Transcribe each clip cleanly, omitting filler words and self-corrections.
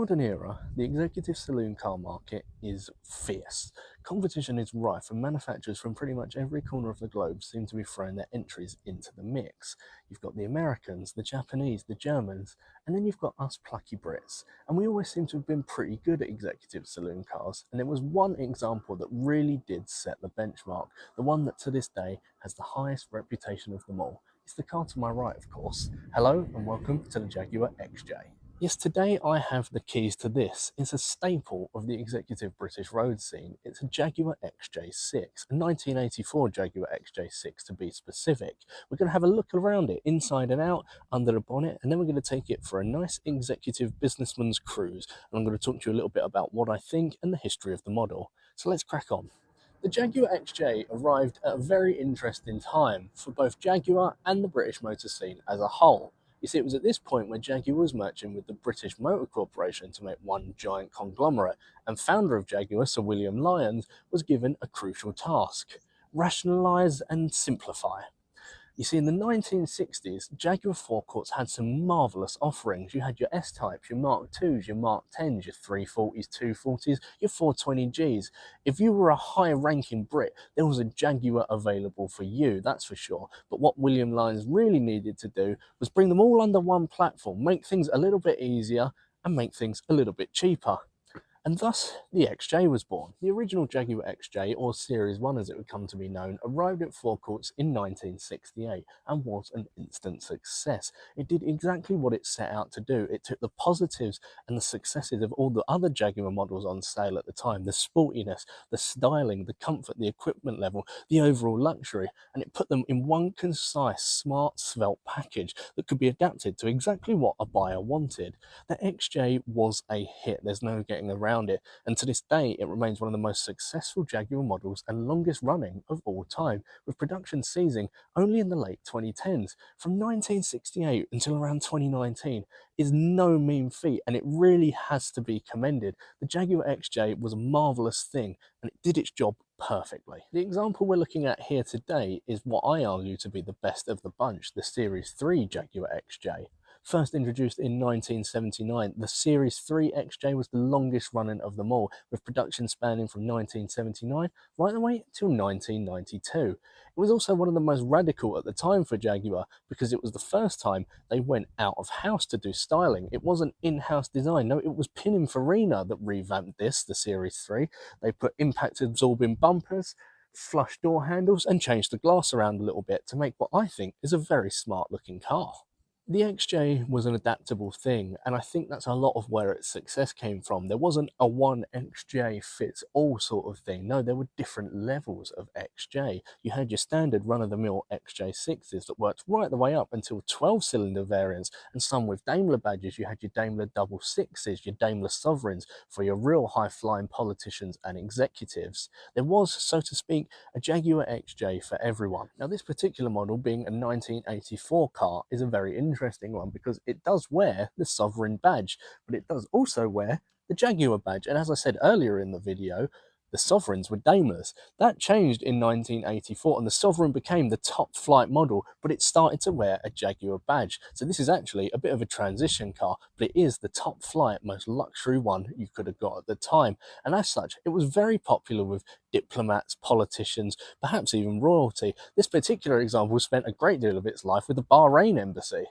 modern era, the executive saloon car market is fierce. Competition is rife, and manufacturers from pretty much every corner of the globe seem to be throwing their entries into the mix. You've got the Americans, the Japanese, the Germans, and then you've got us plucky Brits. And we always seem to have been pretty good at executive saloon cars, and there was one example that really did set the benchmark, the one that to this day has the highest reputation of them all. It's the car to my right, of course. Hello, and welcome to the Jaguar XJ. Yes, today I have the keys to this. It's a staple of the executive British road scene. It's a Jaguar XJ6, a 1984 Jaguar XJ6 to be specific. We're going to have a look around it, inside and out, under the bonnet, and then we're going to take it for a nice executive businessman's cruise. And I'm going to talk to you a little bit about what I think and the history of the model. So let's crack on. The Jaguar XJ arrived at a very interesting time for both Jaguar and the British motor scene as a whole. You see, it was at this point where Jaguar was merging with the British Motor Corporation to make one giant conglomerate, and founder of Jaguar, Sir William Lyons, was given a crucial task: rationalise and simplify. You see, in the 1960s, Jaguar forecourts had some marvellous offerings. You had your S-Types, your Mark IIs, your Mark X, your 340s, 240s, your 420Gs. If you were a high-ranking Brit, there was a Jaguar available for you, that's for sure. But what William Lyons really needed to do was bring them all under one platform, make things a little bit easier and make things a little bit cheaper. And thus, the XJ was born. The original Jaguar XJ, or Series 1 as it would come to be known, arrived at forecourts in 1968 and was an instant success. It did exactly what it set out to do. It took the positives and the successes of all the other Jaguar models on sale at the time, the sportiness, the styling, the comfort, the equipment level, the overall luxury, and it put them in one concise, smart, svelte package that could be adapted to exactly what a buyer wanted. The XJ was a hit, there's no getting around it, and to this day it remains one of the most successful Jaguar models and longest running of all time, with production ceasing only in the late 2010s. From 1968 until around 2019 is no mean feat, and it really has to be commended. The Jaguar XJ was a marvellous thing, and it did its job perfectly. The example we're looking at here today is what I argue to be the best of the bunch, the Series 3 Jaguar XJ. First introduced in 1979, the Series 3 XJ was the longest running of them all, with production spanning from 1979 right the way till 1992. It was also one of the most radical at the time for Jaguar, because it was the first time they went out of house to do styling. It wasn't in-house design, no, it was Pininfarina that revamped this, the Series 3. They put impact-absorbing bumpers, flush door handles, and changed the glass around a little bit to make what I think is a very smart-looking car. The XJ was an adaptable thing, and I think that's a lot of where its success came from. There wasn't a one XJ fits all sort of thing. No, there were different levels of XJ. You had your standard run-of-the-mill XJ6s that worked right the way up until 12-cylinder variants, and some with Daimler badges. You had your Daimler XJ6s, your Daimler Sovereigns for your real high-flying politicians and executives. There was, so to speak, a Jaguar XJ for everyone. Now, this particular model, being a 1984 car, is a very interesting one because it does wear the Sovereign badge, but it does also wear the Jaguar badge. And as I said earlier in the video, the Sovereigns were Daimlers. That changed in 1984 and the Sovereign became the top flight model, but it started to wear a Jaguar badge. So this is actually a bit of a transition car, but it is the top flight, most luxury one you could have got at the time. And as such, it was very popular with diplomats, politicians, perhaps even royalty. This particular example spent a great deal of its life with the Bahrain embassy.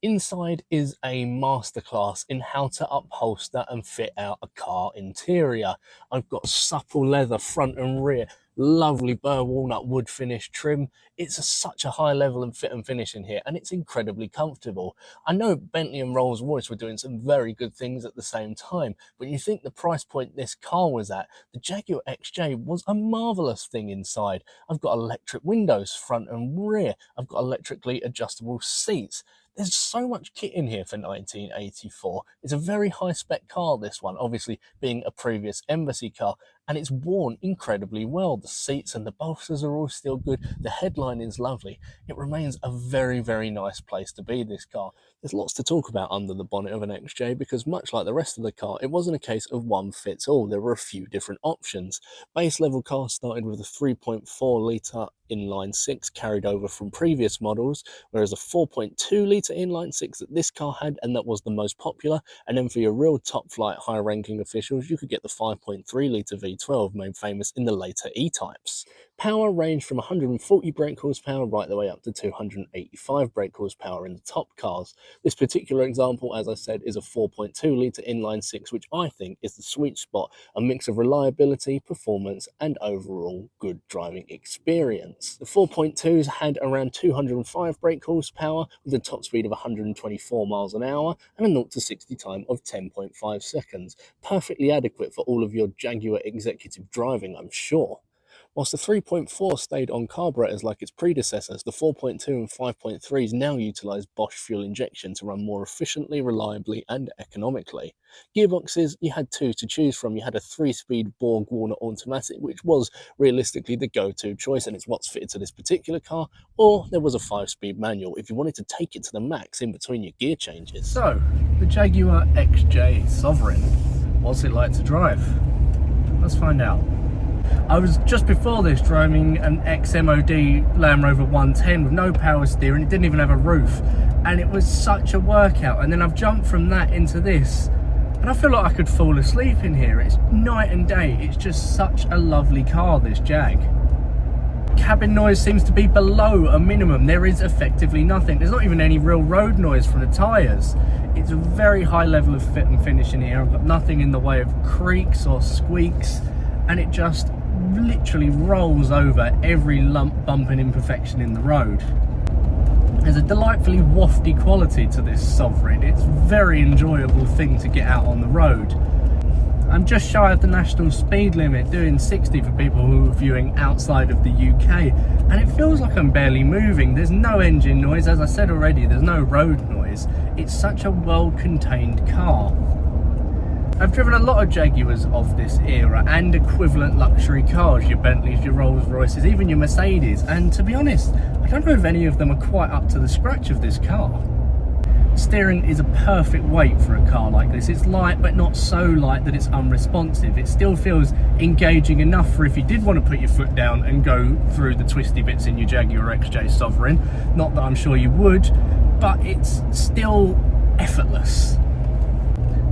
Inside is a masterclass in how to upholster and fit out a car interior. I've got supple leather front and rear, lovely burr walnut wood finish trim. It's such a high level of fit and finish in here, and it's incredibly comfortable. I know Bentley and Rolls-Royce were doing some very good things at the same time, but you think the price point this car was at, the Jaguar XJ was a marvellous thing inside. I've got electric windows front and rear. I've got electrically adjustable seats. There's so much kit in here for 1984. It's a very high-spec car, this one, obviously being a previous embassy car. and it's worn incredibly well. The seats and the bolsters are all still good. The headline is lovely. It remains a very, very nice place to be, this car. There's lots to talk about under the bonnet of an XJ because much like the rest of the car, it wasn't a case of one fits all. There were a few different options. Base level car started with a 3.4 litre inline-six carried over from previous models, whereas a 4.2 litre inline-six that this car had, and that was the most popular. And then for your real top flight high ranking officials, you could get the 5.3 litre V12 made famous in the later E-types. Power ranged from 140 brake horsepower right the way up to 285 brake horsepower in the top cars. This particular example, as I said, is a 4.2 litre inline-six, which I think is the sweet spot, a mix of reliability, performance, and overall good driving experience. The 4.2s had around 205 brake horsepower with a top speed of 124 miles an hour and a 0 to 60 time of 10.5 seconds. Perfectly adequate for all of your Jaguar executive driving, I'm sure. Whilst the 3.4 stayed on carburetors like its predecessors, the 4.2 and 5.3s now utilise Bosch fuel injection to run more efficiently, reliably and economically. Gearboxes, you had two to choose from. You had a 3-speed Borg-Warner automatic, which was realistically the go-to choice, and it's what's fitted to this particular car, or there was a 5-speed manual if you wanted to take it to the max in between your gear changes. So, the Jaguar XJ Sovereign, what's it like to drive? Let's find out. I was just before this driving an ex-MOD Land Rover 110 with no power steering. It didn't even have a roof, and it was such a workout. And then I've jumped from that into this, and I feel like I could fall asleep in here. It's night and day. It's just such a lovely car, this Jag. Cabin noise seems to be below a minimum. There is effectively nothing. There's not even any real road noise from the tyres. It's a very high level of fit and finish in here. I've got nothing in the way of creaks or squeaks, and it just literally rolls over every lump, bump and imperfection in the road. There's a delightfully wafty quality to this Sovereign. It's a very enjoyable thing to get out on the road. I'm just shy of the national speed limit, doing 60 for people who are viewing outside of the UK, and it feels like I'm barely moving. There's no engine noise, as I said already, there's no road noise. It's such a well-contained car. I've driven a lot of Jaguars of this era and equivalent luxury cars, your Bentleys, your Rolls Royces, even your Mercedes, and to be honest, I don't know if any of them are quite up to the scratch of this car. Steering is a perfect weight for a car like this. It's light, but not so light that it's unresponsive. It still feels engaging enough for if you did want to put your foot down and go through the twisty bits in your Jaguar XJ Sovereign. Not that I'm sure you would, but it's still effortless.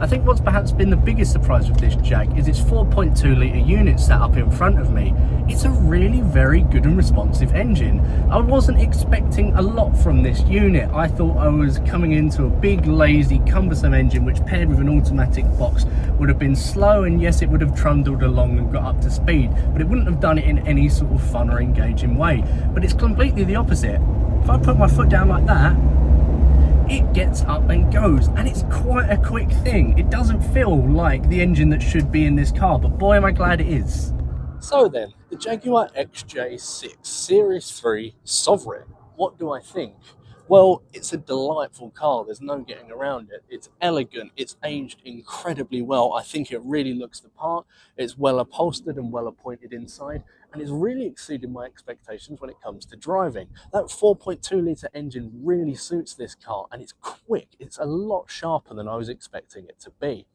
I think what's perhaps been the biggest surprise with this Jag is its 4.2 litre unit sat up in front of me. It's a really very good and responsive engine. I wasn't expecting a lot from this unit. I thought I was coming into a big, lazy, cumbersome engine which paired with an automatic box would have been slow, and yes, it would have trundled along and got up to speed, but it wouldn't have done it in any sort of fun or engaging way. But it's completely the opposite. If I put my foot down like that, it gets up and goes, and it's quite a quick thing. It doesn't feel like the engine that should be in this car, but boy am I glad it is. So then, the Jaguar XJ6 Series 3 Sovereign. What do I think? Well, it's a delightful car, there's no getting around it. It's elegant, it's aged incredibly well. I think it really looks the part. It's well upholstered and well appointed inside, and it's really exceeded my expectations when it comes to driving. That 4.2 litre engine really suits this car, and it's quick. It's a lot sharper than I was expecting it to be.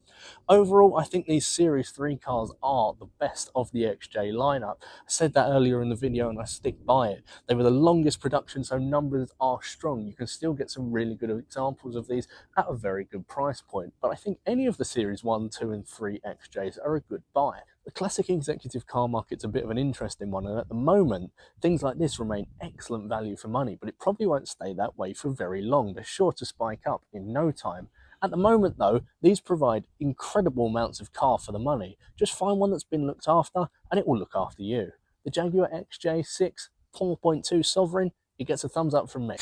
Overall, I think these Series 3 cars are the best of the XJ lineup. I said that earlier in the video and I stick by it. They were the longest production, so numbers are strong. You can still get some really good examples of these at a very good price point. But I think any of the Series 1, 2 and 3 XJs are a good buy. The classic executive car market's a bit of an interesting one, and at the moment, things like this remain excellent value for money, but it probably won't stay that way for very long. They're sure to spike up in no time. At the moment though, these provide incredible amounts of car for the money. Just find one that's been looked after and it will look after you. The Jaguar XJ6 4.2 Sovereign, it gets a thumbs up from me.